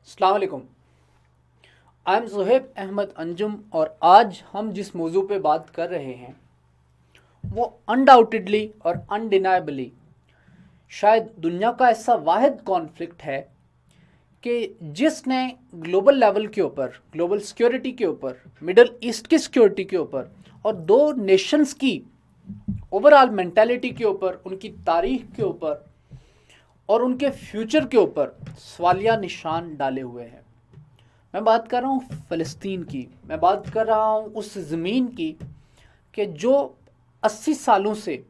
अस्सलाम वालेकुम। I am Zuhaib Ahmad Anjum और आज हम जिस मौजू पे बात कर रहे हैं वो अनडाउटेडली और अनडिनाइबली शायद दुनिया का ऐसा वाहिद कॉन्फ्लिक्ट है कि जिसने ग्लोबल लेवल के ऊपर, ग्लोबल सिक्योरिटी के ऊपर, मिडल ईस्ट की सिक्योरिटी के ऊपर और दो नेशंस की ओवरऑल मेंटालिटी के ऊपर, उनकी तारीख के ऊपर और उनके फ्यूचर के ऊपर सवालिया निशान डाले हुए हैं। मैं बात कर रहा हूँ फ़लस्तीन की। मैं बात कर रहा हूँ उस ज़मीन की कि जो 80 सालों से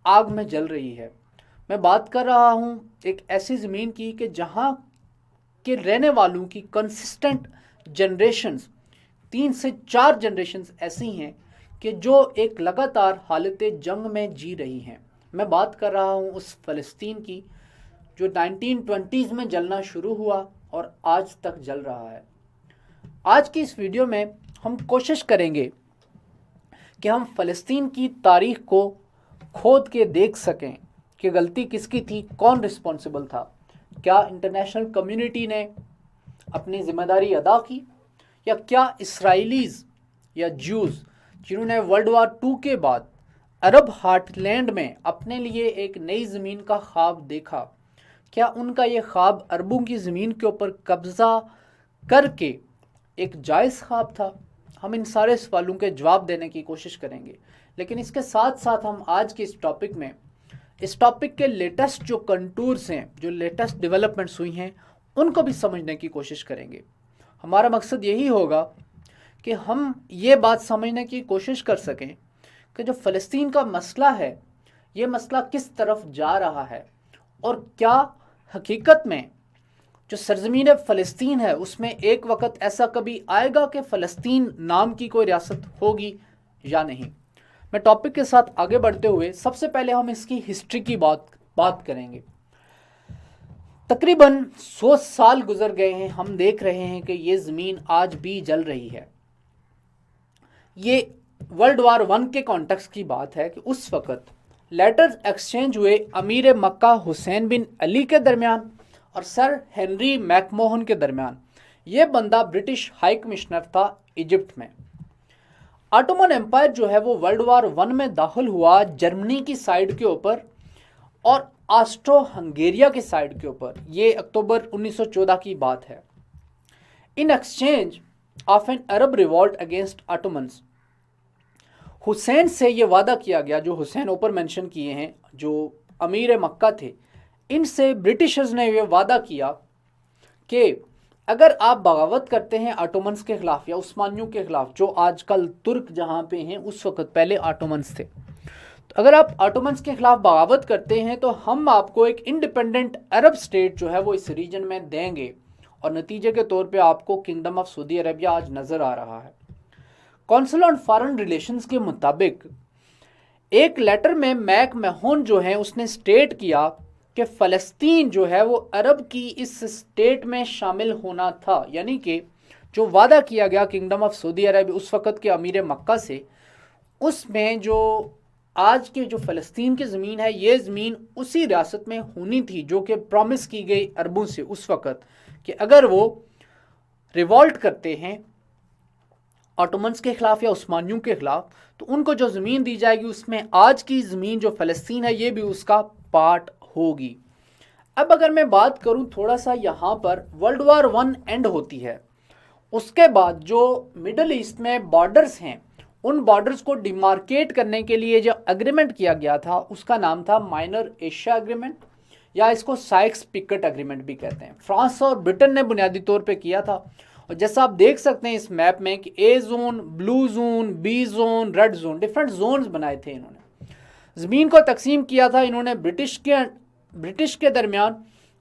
आग में जल रही है। मैं बात कर रहा हूँ एक ऐसी ज़मीन की कि जहाँ के रहने वालों की कंसिस्टेंट जनरेशन्स, 3 से 4 जनरेशन्स ऐसी हैं कि जो एक लगातार हालत जंग में जी रही हैं। मैं बात कर रहा हूँ उस फ़लस्तीन की जो 1920s में जलना शुरू हुआ और आज तक जल रहा है। आज की इस वीडियो में हम कोशिश करेंगे कि हम फ़लस्तीन की तारीख को खोद के देख सकें कि गलती किसकी थी, कौन रिस्पॉन्सिबल था। क्या इंटरनेशनल कम्युनिटी ने अपनी ज़िम्मेदारी अदा की या क्या इसराइलीज़ या ज्यूज़ जिन्होंने वर्ल्ड वार 2 के बाद अरब हार्टलैंड में अपने लिए एक नई ज़मीन का ख्वाब देखा, क्या उनका ये ख्वाब अरबों की ज़मीन के ऊपर कब्ज़ा करके एक जायज़ ख्वाब था? हम इन सारे सवालों के जवाब देने की कोशिश करेंगे, लेकिन इसके साथ साथ हम आज के इस टॉपिक में इस टॉपिक के लेटेस्ट जो कंटूर्स हैं, जो लेटेस्ट डेवलपमेंट्स हुई हैं, उनको भी समझने की कोशिश करेंगे। हमारा मकसद यही होगा कि हम ये बात समझने की कोशिश कर सकें कि जो फ़लस्तीन का मसला है, ये मसला किस तरफ जा रहा है और क्या हकीकत में जो सरजमीन फ़लस्तीन है उसमें एक वक्त ऐसा कभी आएगा कि फ़लस्तीन नाम की कोई रियासत होगी या नहीं। मैं टॉपिक के साथ आगे बढ़ते हुए सबसे पहले हम इसकी हिस्ट्री की बात करेंगे। तकरीबन 100 साल गुजर गए हैं, हम देख रहे हैं कि ये ज़मीन आज भी जल रही है। ये वर्ल्ड वार 1 के कॉन्टेक्स्ट की बात है कि उस वक़्त लेटर्स एक्सचेंज हुए अमीर मक्का हुसैन बिन अली के दरमियान और सर हेनरी मैकमोहन के दरमियान। ये बंदा ब्रिटिश हाई कमिश्नर था इजिप्ट में। ऑटोमन एम्पायर जो है वो वर्ल्ड वार 1 में दाखिल हुआ जर्मनी की साइड के ऊपर और ऑस्ट्रो हंगेरिया की साइड के ऊपर। ये अक्टूबर 1914 की बात है। In exchange of an Arab revolt against Ottomans, Hussain से ये वादा किया गया, जो हुसैन ऊपर मेंशन किए हैं, जो अमीर मक्का थे, इनसे ब्रिटिशर्स ने ये वादा किया कि अगर आप बगावत करते हैं ऑटोमन्स के ख़िलाफ़ या उस्मानियों के ख़िलाफ़, जो आजकल तुर्क जहाँ पे हैं, उस वक़्त पहले ऑटोमन्स थे, तो अगर आप ऑटोमन्स के ख़िलाफ़ बगावत करते हैं तो हम आपको एक इंडिपेंडेंट अरब स्टेट जो है वो इस रीजन में देंगे और नतीजे के तौर पे आपको किंगडम ऑफ सऊदी अरबिया आज नज़र आ रहा है। कौंसिल ऑन फॉरेन रिलेशंस के मुताबिक एक लेटर में मैक महोन जो है उसने स्टेट किया कि फ़लस्तीन जो है वो अरब की इस स्टेट में शामिल होना था। यानी कि जो वादा किया गया किंगडम ऑफ सऊदी अरब उस वक़्त के अमीर मक्का से, उसमें जो आज के जो फ़लस्तीन की ज़मीन है, ये ज़मीन उसी रियासत में होनी थी जो कि प्रॉमिस की गई अरबों से उस वक़्त कि अगर वो रिवॉल्ट करते हैं ऑटोमन्स के ख़िलाफ़ या उस्मानियों के ख़िलाफ़, तो उनको जो ज़मीन दी जाएगी उसमें आज की ज़मीन जो फ़लस्तीन है ये भी उसका पार्ट होगी। अब अगर मैं बात करूं थोड़ा सा, यहाँ पर वर्ल्ड वार 1 एंड होती है, उसके बाद जो मिडल ईस्ट में बॉर्डर्स हैं, उन बॉर्डर्स को डिमार्केट करने के लिए जो एग्रीमेंट किया गया था उसका नाम था माइनर एशिया एग्रीमेंट, या इसको साइक्स पिकेट एग्रीमेंट भी कहते हैं। फ्रांस और ब्रिटेन ने बुनियादी तौर पे किया था। और जैसा आप देख सकते हैं इस मैप में कि A zone, blue zone, B zone, red zone, different zones बनाए थे इन्होंने। ज़मीन को तकसीम किया था इन्होंने ब्रिटिश के दरमियान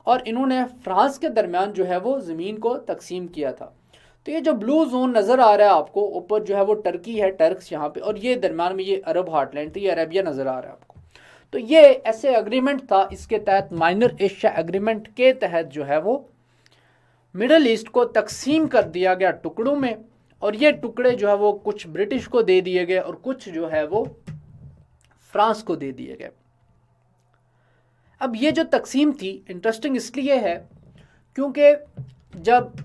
और इन्होंने फ्रांस के दरमियान जो है वो ज़मीन को तकसीम किया था। तो ये जो ब्लू जोन नज़र आ रहा है आपको ऊपर, जो है वो टर्की है, टर्क्स यहाँ पे, और ये दरमियान में ये अरब हार्टलैंड थी, ये अरेबिया नज़र आ रहा है आपको। तो ये ऐसे एग्रीमेंट था, इसके तहत माइनर एशिया एग्रीमेंट के तहत जो है वो मिडल ईस्ट को तकसीम कर दिया गया टुकड़ों में, और ये टुकड़े जो है वो कुछ ब्रिटिश को दे दिए गए और कुछ जो है वो फ्रांस को दे दिए गए। अब ये जो तकसीम थी इंटरेस्टिंग इसलिए है क्योंकि जब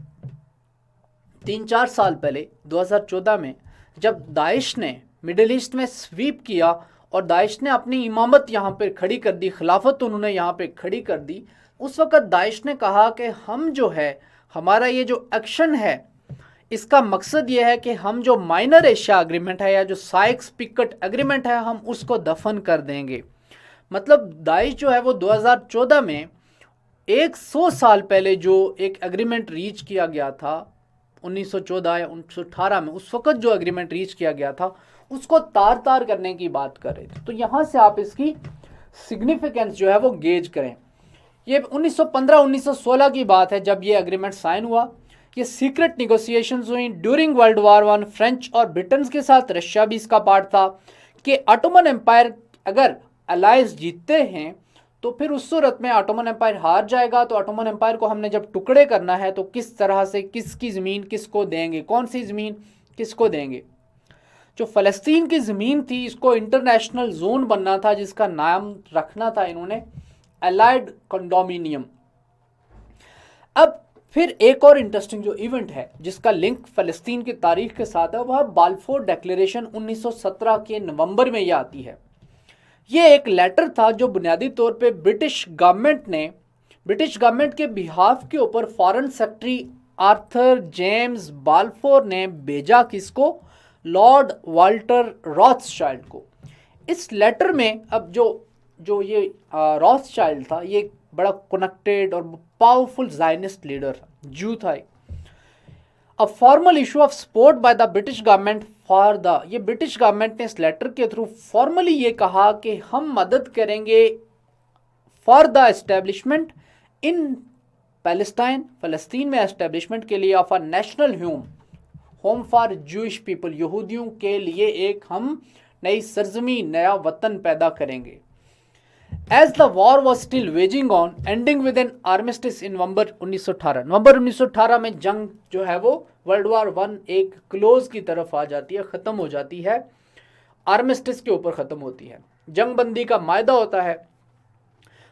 3-4 साल पहले 2014 में जब दाइश ने मिडिल ईस्ट में स्वीप किया और दाइश ने अपनी इमामत यहाँ पे खड़ी कर दी, खिलाफत उन्होंने यहाँ पे खड़ी कर दी, उस वक़्त दाइश ने कहा कि हम जो है, हमारा ये जो एक्शन है, इसका मकसद ये है कि हम जो माइनर एशिया एग्रीमेंट है या जो साइक्स पिकेट एग्रीमेंट है, हम उसको दफन कर देंगे। मतलब दाइश जो है वो 2014 में 100 साल पहले जो एक एग्रीमेंट रीच किया गया था 1914 या 1918 में, उस वक़्त जो एग्रीमेंट रीच किया गया था उसको तार तार करने की बात कर रहे थे। तो यहाँ से आप इसकी सिग्निफिकेंस जो है वो गेज करें। ये 1915-1916 की बात है जब ये एग्रीमेंट साइन हुआ। ये सीक्रेट निगोशिएशंस हुई ड्यूरिंग वर्ल्ड वॉर 1 फ्रेंच और ब्रिटेन के साथ, रशिया भी इसका पार्ट था कि ऑटोमन एम्पायर अगर अलाइज जीतते हैं तो फिर उस सूरत में ऑटोमन एम्पायर हार जाएगा। तो ऑटोमन एम्पायर को हमने जब टुकड़े करना है तो किस तरह से, किसकी ज़मीन किसको देंगे, कौन सी ज़मीन किसको देंगे। जो फ़लस्तीन की ज़मीन थी इसको इंटरनेशनल जोन बनना था जिसका नाम रखना था इन्होंने अलाइड कंडोमिनियम। अब फिर एक और इंटरेस्टिंग जो इवेंट है जिसका लिंक फ़लस्तीन की तारीख के साथ है वह बाल्फोर डिक्लेरेशन 1917 के नवंबर में यह आती है। ये एक लेटर था जो बुनियादी तौर पे ब्रिटिश गवर्नमेंट के बिहाफ के ऊपर foreign secretary Arthur James Balfour ने भेजा, किसको? लॉर्ड वाल्टर रॉथस्चाइल्ड को। इस लेटर में अब जो ये रॉथस्चाइल्ड था ये बड़ा कनेक्टेड और पावरफुल ज़ायनिस्ट लीडर जू था। A formal issue of support by the British government for the, ये ब्रिटिश गवर्नमेंट ने इस लेटर के थ्रू फॉर्मली ये कहा कि हम मदद करेंगे for the establishment in Palestine, फ़लस्तीन में एस्टेब्लिशमेंट के लिए of a national home for Jewish people, यहूदियों के लिए एक हम नई सरजमीन, नया वतन पैदा करेंगे। As the war was still waging on ending with an armistice in November 1918 में जंग जो है वो वर्ल्ड वॉर 1 एक क्लोज की तरफ आ जाती है, ख़त्म हो जाती है, आर्मिस्टिस के ऊपर ख़त्म होती है, जंग बंदी का मायदा होता है।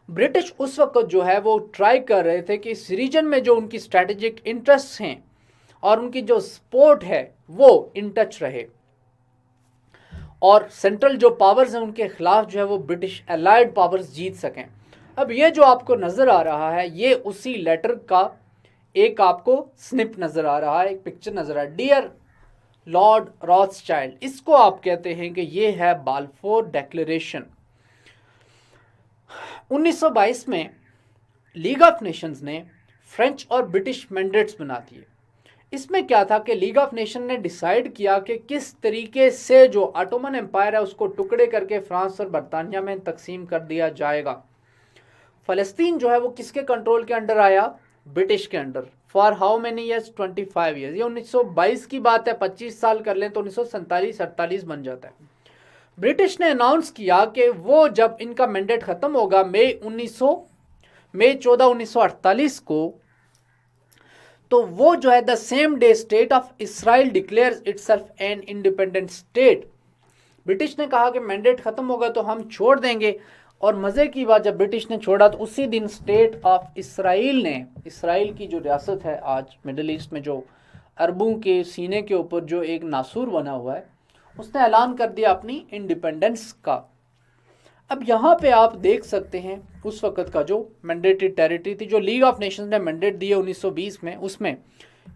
ब्रिटिश उस वक्त जो है वो ट्राई कर रहे थे कि इस रीजन में जो उनकी स्ट्रैटेजिक इंटरेस्ट हैं और उनकी जो सपोर्ट है वो इन टच रहे और सेंट्रल जो पावर्स हैं उनके खिलाफ जो है वो ब्रिटिश अलाइड पावर्स जीत सकें। अब ये जो आपको नज़र आ रहा है ये उसी लेटर का एक आपको स्निप नज़र आ रहा है, एक पिक्चर नज़र आ रहा है, डियर लॉर्ड रॉथस्चाइल्ड, इसको आप कहते हैं कि ये है बाल्फोर डिक्लेरेशन। 1922 में लीग ऑफ नेशंस ने फ्रेंच और ब्रिटिश मैंडेट्स बना दिए। इसमें क्या था कि लीग ऑफ नेशन ने डिसाइड किया कि किस तरीके से जो ऑटोमन एम्पायर है उसको टुकड़े करके फ्रांस और बरतानिया में तकसीम कर दिया जाएगा। फ़लस्तीन जो है वो किसके कंट्रोल के अंडर आया? ब्रिटिश के under. For how many years? 25 years. ये 1922 की बात है, 25 साल कर लें तो 1947-48 बन जाता है। ब्रिटिश ने अनाउंस किया कि वो जब इनका मैंडेट ख़त्म होगा मई 14 1948 को, तो वो जो है the same day state of Israel declares itself an independent state. British ने कहा कि मैंडेट ख़त्म होगा तो हम छोड़ देंगे, और मज़े की बात जब ब्रिटिश ने छोड़ा तो उसी दिन स्टेट ऑफ इसराइल ने, इसराइल की जो रियासत है आज मिडिल ईस्ट में, जो अरबों के सीने के ऊपर जो एक नासूर बना हुआ है, उसने ऐलान कर दिया अपनी इंडिपेंडेंस का। अब यहाँ पे आप देख सकते हैं उस वक़्त का जो मैंडेटरी टेरिटरी थी, जो लीग ऑफ नेशंस ने मैंडेट दिए 1920 में, उसमें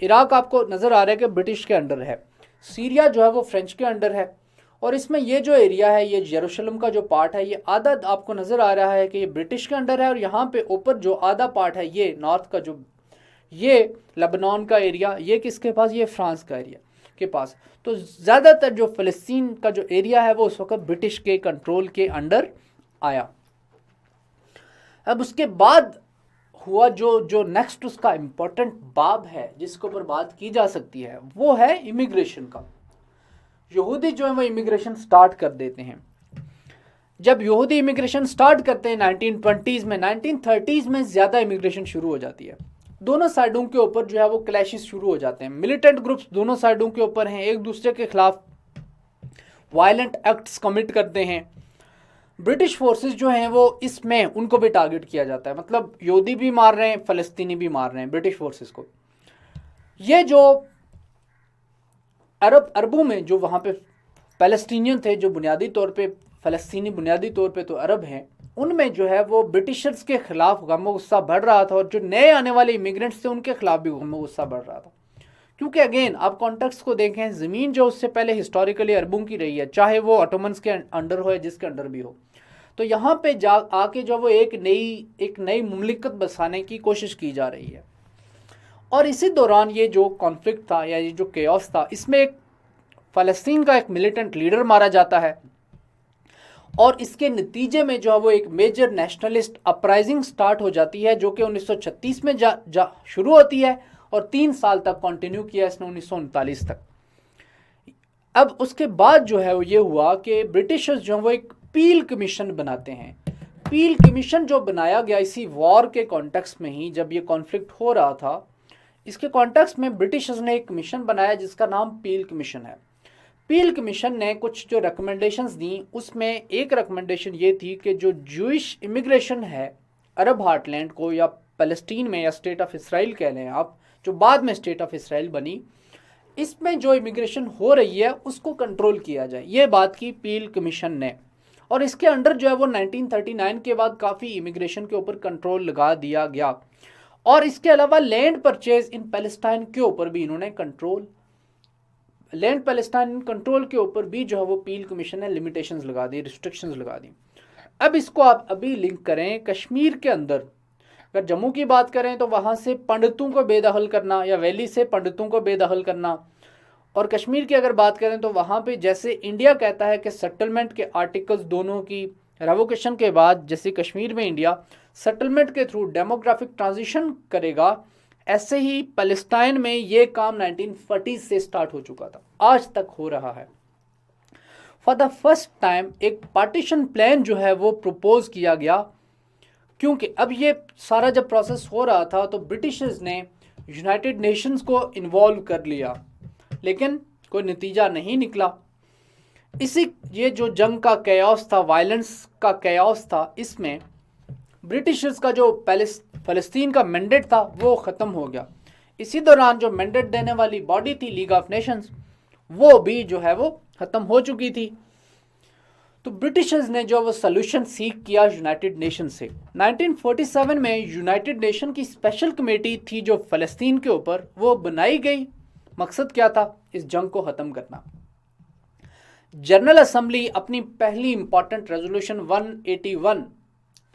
इराक आपको नज़र आ रहा है कि ब्रिटिश के अंडर है, सीरिया जो है वो फ्रेंच के अंडर है, और इसमें ये जो एरिया है, ये यरूशलेम का जो पार्ट है, ये आधा आपको नज़र आ रहा है कि ये ब्रिटिश के अंडर है, और यहाँ पे ऊपर जो आधा पार्ट है ये नॉर्थ का, जो ये लेबनान का एरिया, ये किसके पास? ये फ्रांस का एरिया के पास। तो ज़्यादातर जो फ़लस्तीन का जो एरिया है वो उस वक्त ब्रिटिश के कंट्रोल के अंडर आया। अब उसके बाद हुआ जो नेक्स्ट उसका इम्पोर्टेंट बाब है जिसके ऊपर बात की जा सकती है, वो है इमिग्रेशन का। यहूदी जो है वो इमिग्रेशन स्टार्ट कर देते हैं। जब यहूदी इमिग्रेशन स्टार्ट करते हैं 1920s में, 1930s में ज़्यादा इमिग्रेशन शुरू हो जाती है। दोनों साइडों के ऊपर जो है वो क्लैशेस शुरू हो जाते हैं, मिलिटेंट ग्रुप्स दोनों साइडों के ऊपर हैं, एक दूसरे के खिलाफ वायलेंट एक्ट्स कमिट करते हैं। ब्रिटिश फोर्सेस जो हैं वो इसमें उनको भी टारगेट किया जाता है, मतलब यहूदी भी मार रहे हैं, फ़लस्तीनी भी मार रहे हैं ब्रिटिश फोर्सेस को। ये जो अरबों में जो वहाँ पे पैलेस्टीनियन थे, जो बुनियादी तौर पे फ़लस्तीनी बुनियादी तौर पे तो अरब हैं, उनमें जो है वो ब्रिटिशर्स के ख़िलाफ़ गम गुस्सा बढ़ रहा था, और जो नए आने वाले इमिग्रेंट्स थे उनके ख़िलाफ़ भी गम गुस्सा बढ़ रहा था। क्योंकि अगेन आप कॉन्टेक्स्ट को देखें, ज़मीन जो उससे पहले हिस्टोरिकली अरबों की रही है, चाहे वो ऑटोमन्स के अंडर हो या जिसके अंडर भी हो, तो यहाँ पे जा आके जो वो एक नई मुमलिकत बसाने की कोशिश की जा रही है। और इसी दौरान ये जो कॉन्फ्लिक्ट था या ये जो केओस था, इसमें एक फ़लस्तीन का एक मिलिटेंट लीडर मारा जाता है, और इसके नतीजे में जो है वो एक मेजर नेशनलिस्ट अपराइजिंग स्टार्ट हो जाती है, जो कि 1936 में शुरू होती है और 3 साल तक कंटिन्यू किया इसने, 1939 तक। अब उसके बाद जो है वो ये हुआ कि ब्रिटिशर्स जो है वो एक पील कमीशन बनाते हैं। पील कमीशन जो बनाया गया इसी वॉर के कॉन्टेक्स्ट में ही, जब ये कॉन्फ्लिक्ट हो रहा था, इसके कॉन्टेक्स्ट में ब्रिटिशर्स ने एक कमीशन बनाया जिसका नाम पील कमीशन है। पील कमीशन ने कुछ जो रिकमेंडेशंस दी, उसमें एक रिकमेंडेशन ये थी कि जो जूइश इमिग्रेशन है अरब हार्टलैंड को या फ़लस्तीन में या स्टेट ऑफ इसराइल कह लें आप, जो बाद में स्टेट ऑफ इसराइल बनी, इसमें जो इमिग्रेशन हो रही है उसको कंट्रोल किया जाए। ये बात की पील कमीशन ने, और इसके अंडर जो है वो 1939 के बाद काफ़ी इमिग्रेशन के ऊपर कंट्रोल लगा दिया गया। और इसके अलावा लैंड परचेज इन पैलेस्टाइन के ऊपर भी इन्होंने लैंड पैलेस्टाइन कंट्रोल के ऊपर भी जो है वो पील कमीशन ने लिमिटेशंस लगा दी, रिस्ट्रिक्शंस लगा दी। अब इसको आप अभी लिंक करें कश्मीर के अंदर, अगर जम्मू की बात करें तो वहाँ से पंडितों को बेदखल करना या वैली से पंडितों को बेदखल करना, और कश्मीर की अगर बात करें तो वहाँ पे जैसे इंडिया कहता है कि सेटलमेंट के आर्टिकल्स दोनों की रेवोकेशन के बाद, जैसे कश्मीर में इंडिया सेटलमेंट के थ्रू डेमोग्राफिक ट्रांजिशन करेगा, ऐसे ही पैलेस्टाइन में ये काम 1940 से स्टार्ट हो चुका था, आज तक हो रहा है। फॉर द फर्स्ट टाइम एक पार्टीशन प्लान जो है वो प्रपोज किया गया, क्योंकि अब ये सारा जब प्रोसेस हो रहा था तो ब्रिटिशर्स ने यूनाइटेड नेशंस को इन्वॉल्व कर लिया, लेकिन कोई नतीजा नहीं निकला। ये जो जंग का कैओस था, वायलेंस का कैओस था, इसमें ब्रिटिशर्स का जो फ़लस्तीन का मैंडेट था वो ख़त्म हो गया। इसी दौरान जो मैंडेट देने वाली बॉडी थी लीग ऑफ नेशंस, वो भी जो है वो ख़त्म हो चुकी थी। तो ब्रिटिशर्स ने जो वो सॉल्यूशन सीख किया यूनाइटेड नेशन से। 1947 में यूनाइटेड नेशन की स्पेशल कमेटी थी जो फ़लस्तीन के ऊपर वो बनाई गई। मकसद क्या था? इस जंग को ख़त्म करना। जनरल असम्बली अपनी पहली इंपॉर्टेंट रेजोल्यूशन 181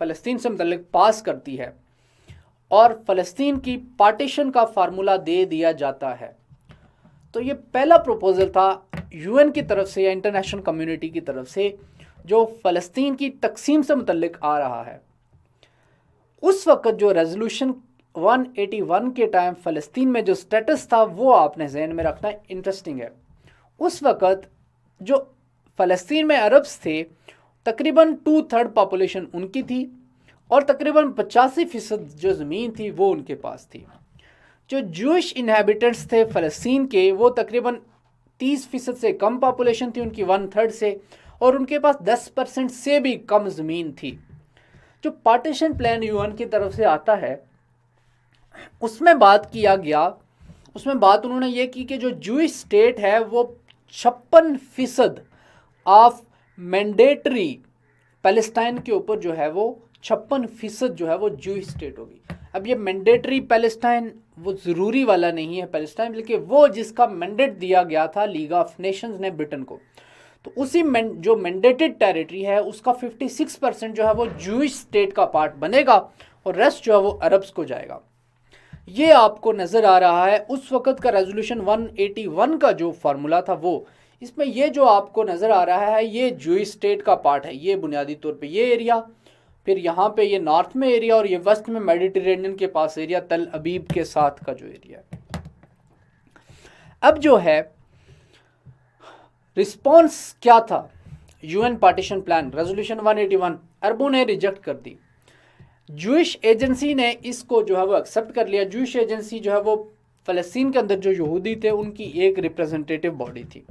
फ़लस्तीन से मुतल्लिक पास करती है और फ़लस्तीन की पार्टीशन का फार्मूला दे दिया जाता है। तो ये पहला प्रपोजल था यूएन की तरफ से या इंटरनेशनल कम्युनिटी की तरफ से जो फ़लस्तीन की तकसीम से मुतल्लिक आ रहा है। उस वक्त जो रेजोल्यूशन 181 के टाइम फ़लस्तीन में जो स्टेटस था वो आपने जहन में रखना, इंटरेस्टिंग है। उस वक्त जो फ़लस्तीन में अरब्स थे तकरीबन 2/3 पॉपुलेशन उनकी थी और तकरीबन 85% जो ज़मीन थी वो उनके पास थी। जो जूइश इनहेबिटेंट्स थे फ़लस्तीन के वो तकरीबन 30% से कम पॉपुलेशन थी उनकी, 1/3 से, और उनके पास 10% से भी कम ज़मीन थी। जो पार्टीशन प्लान यूएन की तरफ से आता है उसमें बात किया गया, उसमें बात उन्होंने ये की कि जो जूइश स्टेट है वो 56% ऑफ मैंडेटरी पैलेस्टाइन के ऊपर जो है वो 56% जो है वो जूइश स्टेट होगी। अब ये मैंडेटरी पैलेस्टाइन वो ज़रूरी वाला नहीं है पैलेस्टाइन, बल्कि वो जिसका मैंडेट दिया गया था लीग ऑफ नेशंस ने ब्रिटेन को, तो उसी जो मैंडेटेड टेरिटरी है उसका 56% जो है वो जूइश स्टेट का पार्ट बनेगा और रेस्ट जो है वो अरब्स को जाएगा। ये आपको नज़र आ रहा है उस वक़्त का रेजोल्यूशन 181 का जो फार्मूला था वो। इसमें ये जो आपको नज़र आ रहा है ये जूइश स्टेट का पार्ट है, ये बुनियादी तौर पे ये एरिया, फिर यहाँ पे ये नॉर्थ में एरिया और ये वेस्ट में मेडिटेरेनियन के पास एरिया, तल अबीब के साथ का जो एरिया है। अब जो है रिस्पॉन्स क्या था? यूएन पार्टीशन प्लान रेजोल्यूशन 181 अरबों ने रिजेक्ट कर दी। जूइश एजेंसी ने इसको जो है वो एक्सेप्ट कर लिया। जूइश एजेंसी जो है वो फ़लस्तीन के अंदर जो यहूदी थे उनकी एक रिप्रेजेंटेटिव बॉडी थी,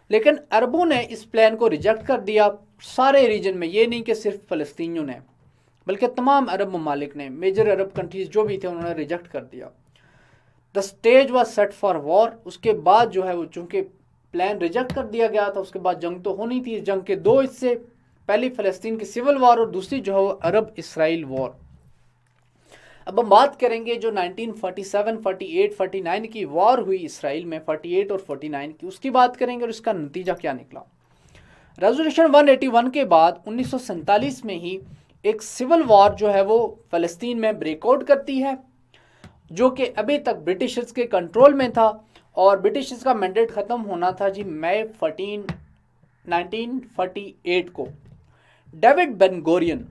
लेकिन अरबों ने इस प्लान को रिजेक्ट कर दिया सारे रीजन में। ये नहीं कि सिर्फ फ़लस्तीनियों ने, बल्कि तमाम अरब ममालिक ने, मेजर अरब कंट्रीज़ जो भी थे उन्होंने रिजेक्ट कर दिया। The stage was set for war. उसके बाद जो है वो चूंकि प्लान रिजेक्ट कर दिया गया था, उसके बाद जंग तो होनी थी। जंग के दो हिस्से, पहली फ़लस्तीन की सिविल वॉर और दूसरी जो है वो अरब इसराइल वॉर। अब हम बात करेंगे जो 1947, 48, 49 की वॉर हुई इसराइल में, 48 और 49 की, उसकी बात करेंगे और इसका नतीजा क्या निकला। रेजोल्यूशन 181 के बाद 1947 में ही एक सिविल वॉर जो है वो फ़लस्तीन में ब्रेकआउट करती है, जो कि अभी तक ब्रिटिशर्स के कंट्रोल में था और ब्रिटिशर्स का मैंडेट ख़त्म होना था जी मई 14, 1948 को। डेविड बेन गोरियन,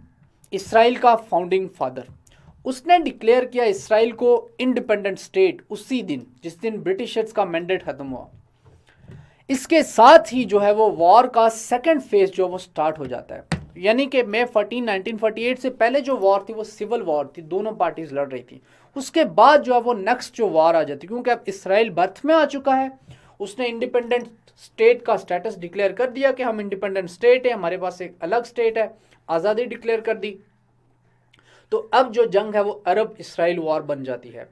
इसराइल का फाउंडिंग फादर, उसने डिक्लेयर किया इसराइल को इंडिपेंडेंट स्टेट उसी दिन जिस दिन ब्रिटिशर्स का मैंडेट खत्म हुआ। इसके साथ ही जो है वो वॉर का सेकंड फेज जो वो स्टार्ट हो जाता है, यानी कि मई 14, 1948 से पहले जो वॉर थी वो सिविल वॉर थी, दोनों पार्टीज लड़ रही थी। उसके बाद जो है वो नेक्स्ट जो वॉर आ जाती, क्योंकि अब इसराइल बर्थ में आ चुका है, उसने इंडिपेंडेंट स्टेट का स्टेटस डिक्लेयर कर दिया कि हम इंडिपेंडेंट स्टेट है, हमारे पास एक अलग स्टेट है, आज़ादी डिक्लेयर कर दी। तो अब जो जंग है वो अरब इसराइल वॉर बन जाती है।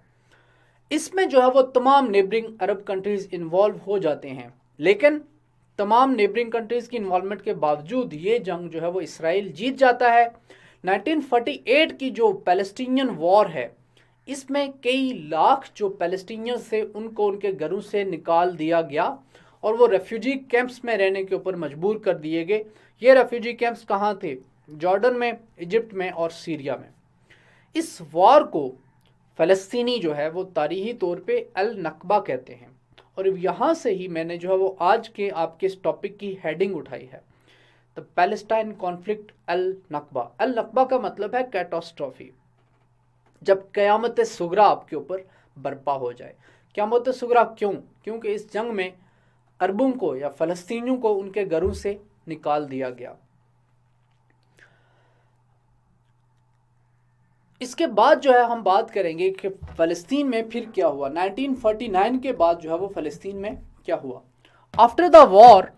इसमें जो है वो तमाम नेबरिंग अरब कंट्रीज इन्वॉल्व हो जाते हैं, लेकिन तमाम नेबरिंग कंट्रीज की इन्वॉल्वमेंट के बावजूद ये जंग जो है वो इसराइल जीत जाता है। 1948 की जो पैलेस्टीनियन वॉर है, इसमें कई लाख जो पैलेस्टीनियंस थे उनको उनके घरों से निकाल दिया गया और वो रेफ्यूजी कैंप्स में रहने के ऊपर मजबूर कर दिए गए। ये रेफ्यूजी कैंप्स कहाँ थे? जॉर्डन में, इजिप्ट में और सीरिया में। इस वॉर को फ़लस्तीनी जो है वो तारीखी तौर पे अल नकबा कहते हैं, और यहाँ से ही मैंने जो है वो आज के आपके इस टॉपिक की हेडिंग उठाई है, द पैलेस्टाइन कॉन्फ्लिक्ट अल नकबा। अल नकबा का मतलब है कैटास्ट्रॉफी, जब क़यामत सुगरा आपके ऊपर बर्पा हो जाए। क़यामत सुगरा क्यों? क्योंकि इस जंग में अरबों को या फ़लस्तीनियों को उनके घरों से निकाल दिया गया। इसके बाद जो है हम बात करेंगे कि फ़लस्तीन में फिर क्या हुआ। 1949 के बाद जो है वो फ़लस्तीन में क्या हुआ। आफ्टर द वॉर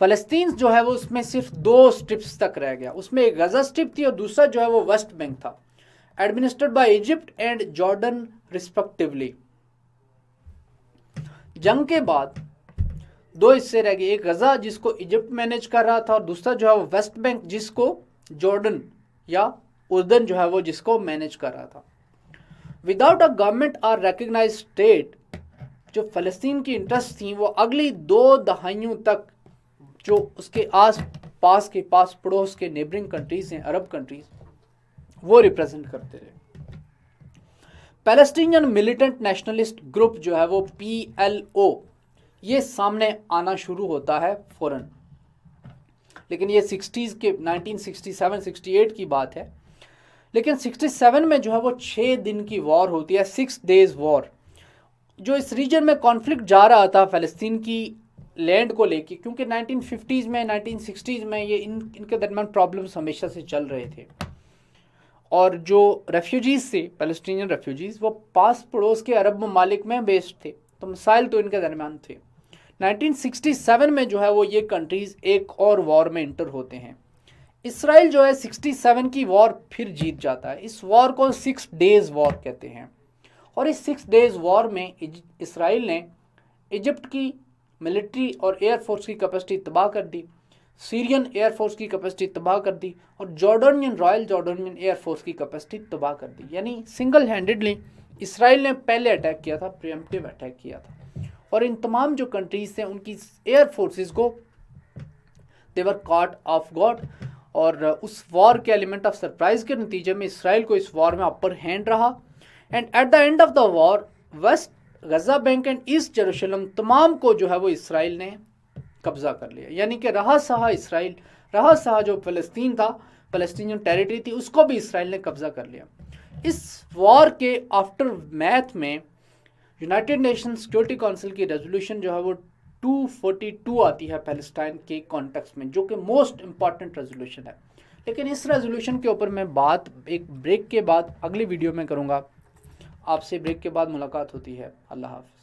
फ़लस्तीन जो है वो उसमें सिर्फ 2 स्ट्रिप्स तक रह गया। उसमें एक गज़ा स्ट्रिप थी और दूसरा जो है वो वेस्ट बैंक था, administered by Egypt and Jordan respectively. जंग के बाद 2 हिस्से रह गए, एक गज़ा जिसको इजिप्ट मैनेज कर रहा था और दूसरा जो है वो वेस्ट बैंक जिसको जॉर्डन या उर्दन जो है वो जिसको मैनेज कर रहा था। विदाउट अ गवर्नमेंट और रिकग्नाइज्ड स्टेट, जो फ़लस्तीन की इंटरेस्ट थी वो अगली 2 दहाइयों तक जो उसके आस पास के पास पड़ोस के नेबरिंग कंट्रीज हैं, अरब कंट्रीज, वो रिप्रेजेंट करते रहे। पैलेस्टीनियन मिलिटेंट नेशनलिस्ट ग्रुप जो है वो PLO, ये सामने आना शुरू होता है फ़ौरन, लेकिन ये 60s के 1967-68 की बात है। लेकिन 67 में जो है वो 6 दिन की वॉर होती है, 6 डेज वॉर, जो इस रीजन में कॉन्फ्लिक्ट जा रहा था फ़लस्तीन की लैंड को लेके, क्योंकि 1950s में 1960s में ये इनके दरमियान प्रॉब्लम्स हमेशा से चल रहे थे। और जो रेफ्यूजीज़ थे, फ़लस्तीनियन रेफ्यूजीज़, वो पास पड़ोस के अरब ममालिक में बेस्ड थे, तो मसाइल तो इनके दरमियान थे। 1967 में जो है वो ये कंट्रीज़ एक और वॉर में इंटर होते हैं। इसराइल जो है 67 की वॉर फिर जीत जाता है। इस वॉर को 6 डेज वॉर कहते हैं, और इस 6 डेज वॉर में इसराइल ने इजिप्ट की मिलिट्री और एयरफोर्स की कैपेसिटी तबाह कर दी, सीरियन एयरफोर्स की कैपेसिटी तबाह कर दी, और जॉर्डनियन रॉयल जॉर्डनियन एयरफोर्स की कैपेसिटी तबाह कर दी। यानी सिंगल हैंडेडली इसराइल ने पहले अटैक किया था, प्रीएम्प्टिव अटैक किया था, और इन तमाम जो कंट्रीज थे उनकी एयर फोर्सेस को दे वर कॉट ऑफ गार्ड, और उस वॉर के एलिमेंट ऑफ सरप्राइज के नतीजे में इसराइल को इस वॉर में अपर हैंड रहा। And at the end of the war West Gaza Bank and East Jerusalem तमाम को जो है वो इसराइल ने कब्जा कर लिया। यानी कि रहा सहा इसराइल, रहा सहा जो फ़लस्तीन था, फ़लस्तीनियन टेरिटरी थी, उसको भी इसराइल ने कब्जा कर लिया। इस वॉर के आफ्टर मैथ में यूनाइटेड नेशन सिक्योरिटी काउंसिल की रेजोल्यूशन जो है वो 242 आती है पैलेस्टाइन के कॉन्टेक्स्ट में, जो कि मोस्ट इम्पॉर्टेंट रेजोल्यूशन है। लेकिन इस रेजोल्यूशन के ऊपर मैं बात एक ब्रेक के बाद अगली वीडियो में करूँगा। आपसे ब्रेक के बाद मुलाकात होती है। अल्लाह हाफ़िज़।